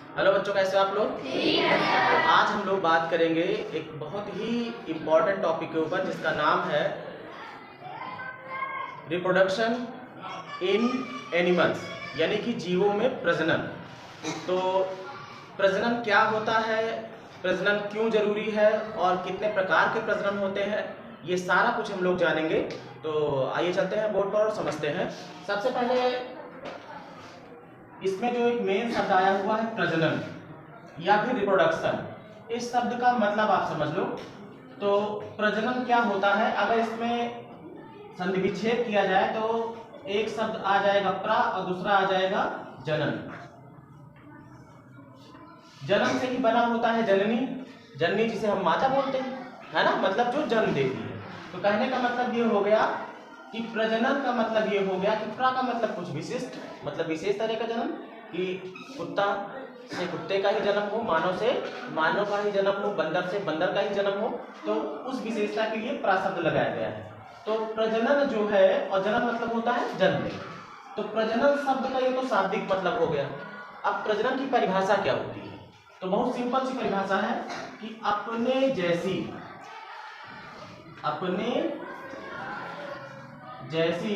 Hello बच्चों, कैसे हो आप लोग? ठीक है। आज हम लोग बात करेंगे एक बहुत ही इम्पोर्टेंट टॉपिक के ऊपर जिसका नाम है रिप्रोडक्शन इन एनिमल्स, यानी कि जीवों में प्रजनन। तो प्रजनन क्या होता है, प्रजनन क्यों जरूरी है और कितने प्रकार के प्रजनन होते हैं, ये सारा कुछ हम लोग जानेंगे। तो आइए चलते हैं बोर्ड पर और समझते हैं। सबसे पहले इसमें जो एक मेन शब्द आया हुआ है प्रजनन या फिर रिप्रोडक्शन, इस शब्द का मतलब आप समझ लो। तो प्रजनन क्या होता है, अगर इसमें संधि विच्छेद किया जाए तो एक शब्द आ जाएगा प्रा और दूसरा आ जाएगा जनन। जनन से ही बना होता है जननी, जननी जिसे हम माता बोलते हैं, है ना, मतलब जो जन्म देती है। तो कहने का मतलब ये हो गया कि प्रजनन का मतलब ये हो गया कि प्रा का मतलब कुछ विशिष्ट, मतलब विशेष तरह का जन्म, कि कुत्ता से कुत्ते का ही जन्म हो, मानव से मानव का ही जन्म हो, बंदर से बंदर का ही जन्म हो, तो उस विशेषता के लिए प्रा शब्द लगाया गया है। तो प्रजनन जो है, और जनन मतलब होता है जन्म, तो प्रजनन शब्द का ये तो शाब्दिक मतलब हो गया। अब प्रजनन की परिभाषा क्या होती है, तो बहुत सिंपल सी परिभाषा है कि अपने जैसी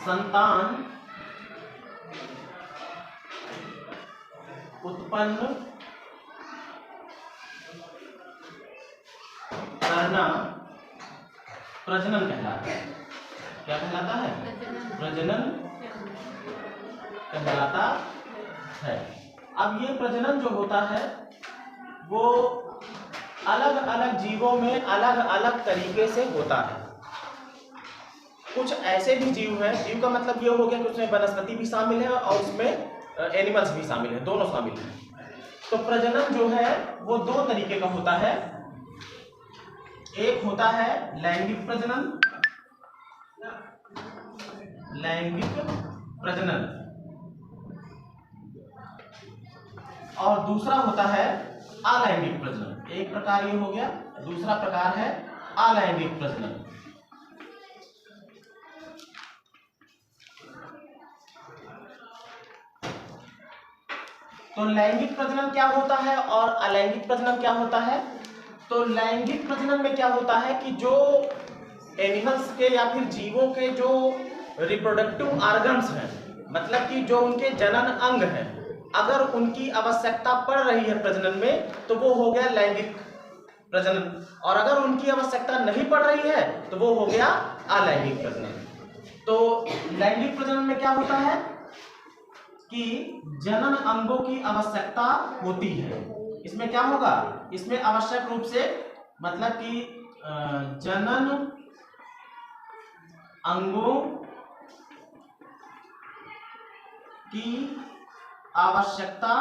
संतान उत्पन्न करना प्रजनन कहलाता है। क्या कहलाता है? प्रजनन कहलाता है। अब ये प्रजनन जो होता है वो अलग अलग जीवों में अलग अलग तरीके से होता है। कुछ ऐसे भी जीव हैं, जीव का मतलब ये हो गया कि उसमें वनस्पति भी शामिल है और उसमें एनिमल्स भी शामिल है, दोनों शामिल हैं। तो प्रजनन जो है वो दो तरीके का होता है। एक होता है लैंगिक प्रजनन, और दूसरा होता है अलैंगिक प्रजनन। एक प्रकार ये हो गया, दूसरा प्रकार है अलैंगिक प्रजनन। तो लैंगिक प्रजनन क्या होता है और अलैंगिक प्रजनन क्या होता है? तो लैंगिक प्रजनन में क्या होता है कि जो एनिमल्स के या फिर जीवों के जो रिप्रोडक्टिव ऑर्गन्स हैं, मतलब कि जो उनके जनन अंग हैं, अगर उनकी आवश्यकता पड़ रही है प्रजनन में तो वो हो गया लैंगिक प्रजनन, और अगर उनकी आवश्यकता नहीं पड़ रही है तो वो हो गया अलैंगिक प्रजनन। तो लैंगिक प्रजनन में क्या होता है कि जनन अंगों की आवश्यकता होती है। इसमें क्या होगा, इसमें आवश्यक रूप से मतलब कि जनन अंगों की आवश्यकता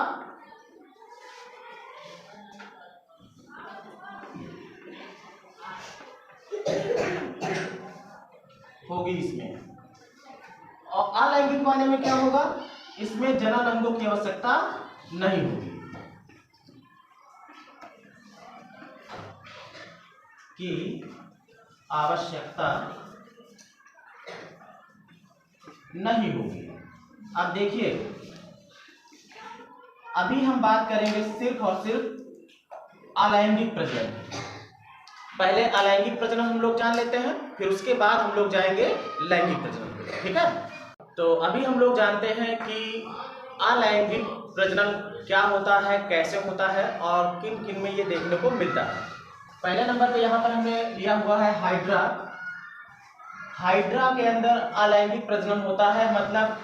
होगी इसमें। और अलैंगिक वाले में क्या होगा, इसमें जनन अंगों की आवश्यकता नहीं होगी, की आवश्यकता नहीं होगी। अब देखिए, अभी हम बात करेंगे सिर्फ और सिर्फ अलैंगिक प्रजनन। पहले अलैंगिक प्रजनन हम लोग जान लेते हैं, फिर उसके बाद हम लोग जाएंगे लैंगिक प्रजनन, ठीक है? तो अभी हम लोग जानते हैं कि अलैंगिक प्रजनन क्या होता है, कैसे होता है और किन किन में ये देखने को मिलता है। पहले नंबर पे यहाँ पर हमने लिया हुआ है हाइड्रा। हाइड्रा के अंदर अलैंगिक प्रजनन होता है, मतलब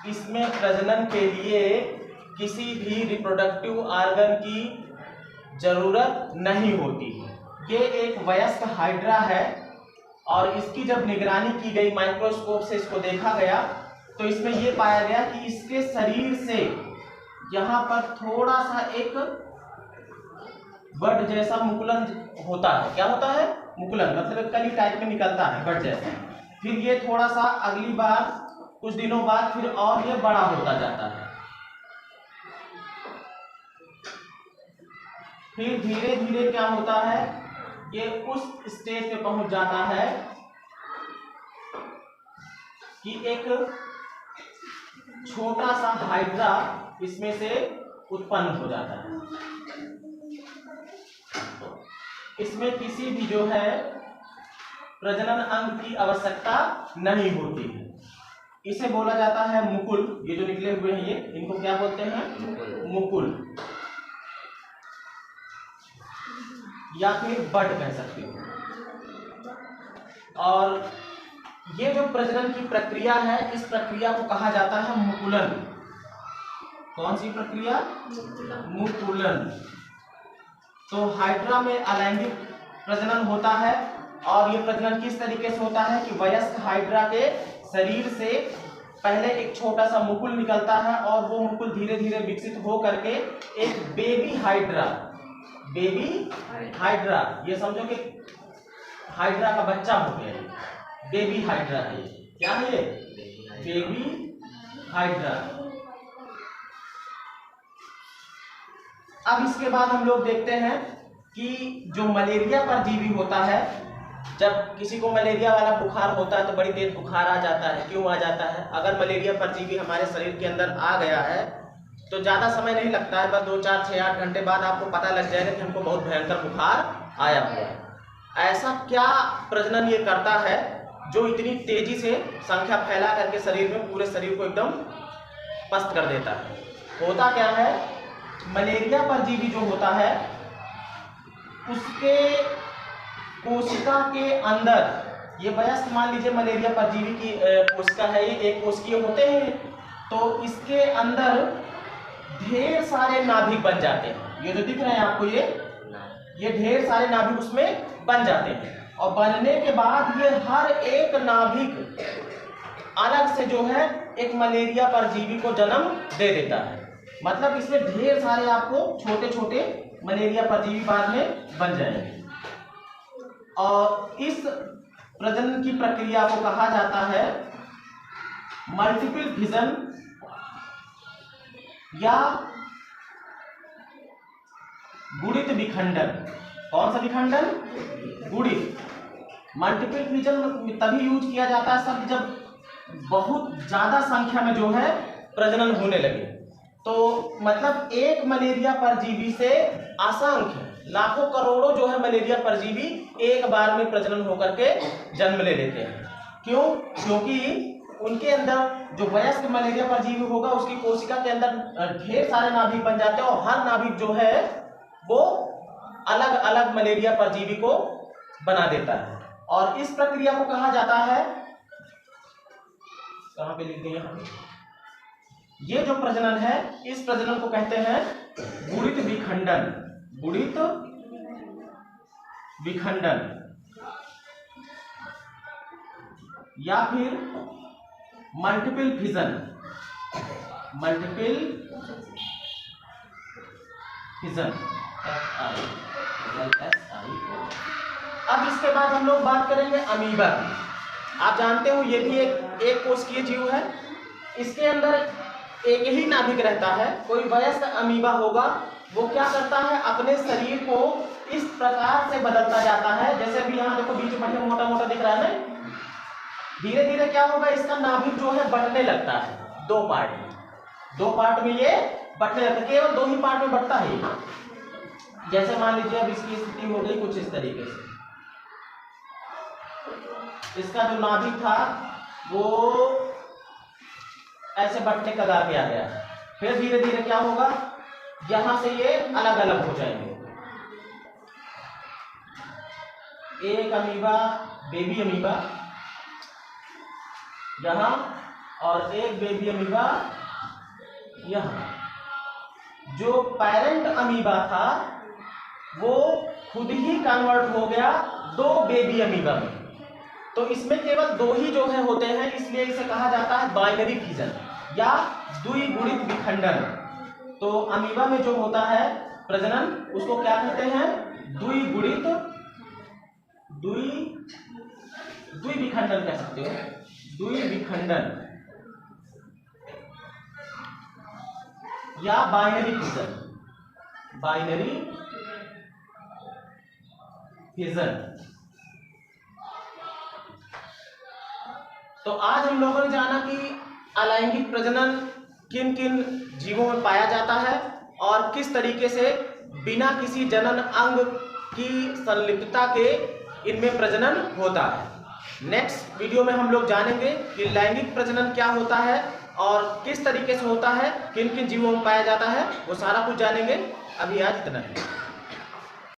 इसमें प्रजनन के लिए किसी भी रिप्रोडक्टिव ऑर्गन की जरूरत नहीं होती है। ये एक वयस्क हाइड्रा है और इसकी जब निगरानी की गई, माइक्रोस्कोप से इसको देखा गया, तो इसमें यह पाया गया कि इसके शरीर से यहाँ पर थोड़ा सा एक बड जैसा मुकुलन होता है। क्या होता है? मुकुलन, मतलब एक कली टाइप में निकलता है बड जैसा। फिर ये थोड़ा सा अगली बार कुछ दिनों बाद फिर और ये बड़ा होता जाता है, फिर धीरे धीरे क्या होता है, ये उस स्टेज पे पहुंच जाता है कि एक छोटा सा हाइड्रा इसमें से उत्पन्न हो जाता है। इसमें किसी भी जो है प्रजनन अंग की आवश्यकता नहीं होती है। इसे बोला जाता है मुकुल। ये जो निकले हुए हैं ये, इनको क्या बोलते हैं? मुकुल, या फिर बड कह सकते हो। और ये जो प्रजनन की प्रक्रिया है, इस प्रक्रिया को कहा जाता है मुकुलन। कौन सी प्रक्रिया? मुकुलन। तो हाइड्रा में अलैंगिक प्रजनन होता है। और ये प्रजनन किस तरीके से होता है कि वयस्क हाइड्रा के शरीर से पहले एक छोटा सा मुकुल निकलता है और वो मुकुल धीरे धीरे विकसित हो करके एक बेबी हाइड्रा, ये समझो कि हाइड्रा का बच्चा हो गया, बेबी हाइड्रा है। क्या है ये? Baby hydra. अब इसके बाद हम लोग देखते हैं कि जो मलेरिया परजीवी होता है, जब किसी को मलेरिया वाला बुखार होता है तो बड़ी तेज बुखार आ जाता है। क्यों आ जाता है? अगर मलेरिया परजीवी हमारे शरीर के अंदर आ गया है तो ज़्यादा समय नहीं लगता है, बस 2, 4, 6, 8 घंटे बाद आपको पता लग जाएगा कि हमको बहुत भयंकर बुखार आया हुआ है। ऐसा क्या प्रजनन ये करता है जो इतनी तेजी से संख्या फैला करके शरीर में पूरे शरीर को एकदम पस्त कर देता है? होता क्या है, मलेरिया परजीवी जो होता है उसके कोशिका के अंदर, ये वयस्क मान लीजिए मलेरिया परजीवी की कोशिका है, ये एक कोशिकीय होते हैं, तो इसके अंदर ढेर सारे नाभिक बन जाते हैं। ये जो दिख रहे हैं आपको, ये ढेर सारे नाभिक उसमें बन जाते हैं। और बनने के बाद ये हर एक नाभिक अलग से जो है एक मलेरिया परजीवी को जन्म दे देता है। मतलब इसमें ढेर सारे आपको छोटे छोटे मलेरिया परजीवी बाद में बन जाएंगे। और इस प्रजनन की प्रक्रिया को कहा जाता है मल्टीपल फिजन या गुणित विखंडन। कौन सा विखंडन? गुणित। मल्टीपल फिजन तभी यूज किया जाता है शब्द जब बहुत ज्यादा संख्या में जो है प्रजनन होने लगे। तो मतलब एक मलेरिया परजीवी से असंख्य लाखों करोड़ों जो है मलेरिया परजीवी एक बार में प्रजनन होकर के जन्म ले लेते हैं। क्यों? क्योंकि उनके अंदर जो वयस्क मलेरिया परजीवी होगा उसकी कोशिका के अंदर ढेर सारे नाभिक बन जाते हैं और हर नाभिक जो है वो अलग अलग मलेरिया परजीवी को बना देता है। और इस प्रक्रिया को कहा जाता है, कहां पे लिख दिए यहाँ, ये जो प्रजनन है इस प्रजनन को कहते हैं गुणित विखंडन। गुणित विखंडन या फिर मल्टीपल फिजन। Multiple fission. अब इसके बाद हम लोग बात करेंगे अमीबा की। आप जानते हो ये भी एक कोशिकीय जीव है। इसके अंदर एक ही नाभिक रहता है। कोई वयस्क अमीबा होगा वो क्या करता है, अपने शरीर को इस प्रकार से बदलता जाता है। जैसे भी यहाँ देखो बीच में मोटा मोटा दिख रहा है ना, धीरे धीरे क्या होगा, इसका नाभिक जो है बंटने लगता है दो पार्ट में ये बंटने लगता है। केवल 2 ही पार्ट में बंटता है। जैसे मान लीजिए अब इसकी स्थिति हो गई कुछ इस तरीके से, इसका जो नाभिक था वो ऐसे बंटने कगार पे आ गया। फिर धीरे धीरे क्या होगा, यहां से ये अलग अलग हो जाएंगे। एक अमीबा, बेबी अमीबा यहां और एक बेबी अमीबा यहां। जो पेरेंट अमीबा था वो खुद ही कन्वर्ट हो गया 2 बेबी अमीबा में। तो इसमें केवल 2 ही जो है होते हैं, इसलिए इसे कहा जाता है बाइनरी फिजन या द्विगुणित विखंडन। तो अमीबा में जो होता है प्रजनन उसको क्या कहते हैं, द्विगुणित द्विविखंडन कह सकते हो, द्विविखंडन या बाइनरी फिजन। Binary fission. तो आज हम लोगों ने जाना कि अलैंगिक प्रजनन किन किन जीवों में पाया जाता है और किस तरीके से बिना किसी जनन अंग की संलिप्तता के इनमें प्रजनन होता है। नेक्स्ट वीडियो में हम लोग जानेंगे कि लैंगिक प्रजनन क्या होता है और किस तरीके से होता है, किन किन जीवों में पाया जाता है, वो सारा कुछ जानेंगे। अभी आज इतना ही।